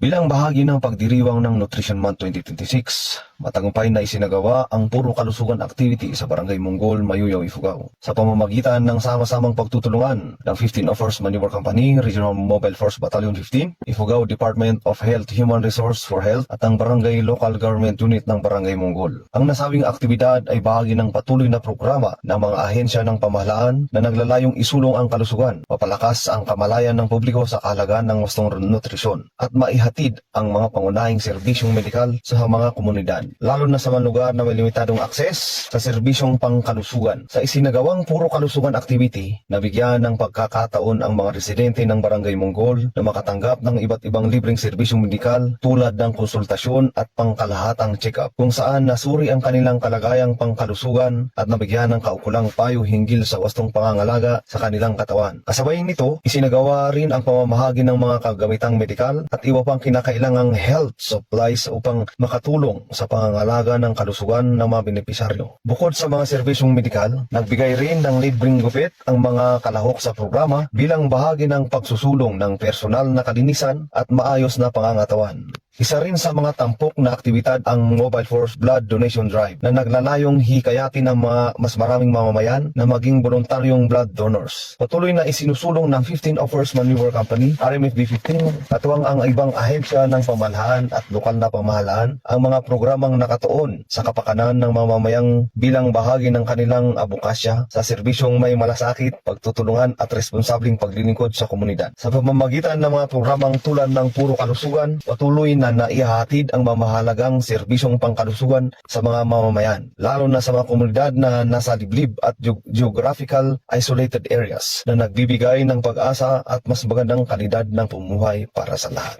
Bilang bahagi ng pagdiriwang ng Nutrition Month 2026, matagumpay na isinagawa ang puro kalusugan activity sa Barangay Monggol, Mayuyaw, Ifugao sa pamamagitan ng sama-samang pagtutulungan ng 15 of First Maneuver Company, Regional Mobile Force Battalion 15, Ifugao Department of Health Human Resource for Health at ang Barangay Local Government Unit ng Barangay Monggol. Ang nasabing aktibidad ay bahagi ng patuloy na programa ng mga ahensya ng pamahalaan na naglalayong isulong ang kalusugan, mapalakas ang kamalayan ng publiko sa kahalagaan ng wastong nutrisyon at maihatid ang mga pangunahing serbisyong medikal sa mga komunidad, lalo na sa mga lugar na may limitadong akses sa serbisyong pangkalusugan. Sa isinagawang puro kalusugan activity, nabigyan ng pagkakataon ang mga residente ng Barangay Monggol na makatanggap ng iba't ibang libreng serbisyong medikal tulad ng konsultasyon at pangkalahatang check-up, kung saan nasuri ang kanilang kalagayang pangkalusugan at nabigyan ng kaukulang payo hinggil sa wastong pangangalaga sa kanilang katawan. Kasabay nito, isinagawa rin ang pamamahagi ng mga kagamitang medikal at iba pang kinakailangang health supplies upang makatulong sa pangangalaga ng kalusugan ng mga benepisyaryo. Bukod sa mga serbisyong medikal, nagbigay rin ng libreng gupit ang mga kalahok sa programa bilang bahagi ng pagsusulong ng personal na kalinisan at maayos na pangangatawan. Isa rin sa mga tampok na aktibidad ang Mobile Force Blood Donation Drive na naglalayong hikayatin ng mga mas maraming mamamayan na maging voluntaryong blood donors. Patuloy na isinusulong ng 15 of First Maneuver Company, RMFB 15, katuwang ang ibang ahensya ng pamahalaan at lokal na pamahalaan ang mga programang nakatuon sa kapakanan ng mamamayang bilang bahagi ng kanilang abukasya sa serbisyong may malasakit, pagtutulungan at responsabling paglilingkod sa komunidad. Sa pamamagitan ng mga programang tulad ng puro kalusugan, patuloy na naihahatid ang mamahalagang serbisyong pangkalusugan sa mga mamamayan, lalo na sa mga komunidad na nasa liblib at geographical isolated areas na nagbibigay ng pag-asa at mas magandang kalidad ng pamumuhay para sa lahat.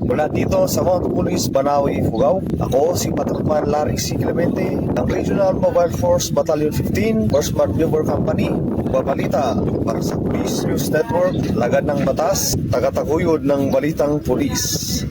Mula dito sa Mount Police, Banawe, Ifugao, ako si Patrolman Larry C. Clemente ng Regional Mobile Force Battalion 15, First Maneuver Company, babalita para sa Police News Network, lagad ng batas, tagataguyod ng balitang pulis.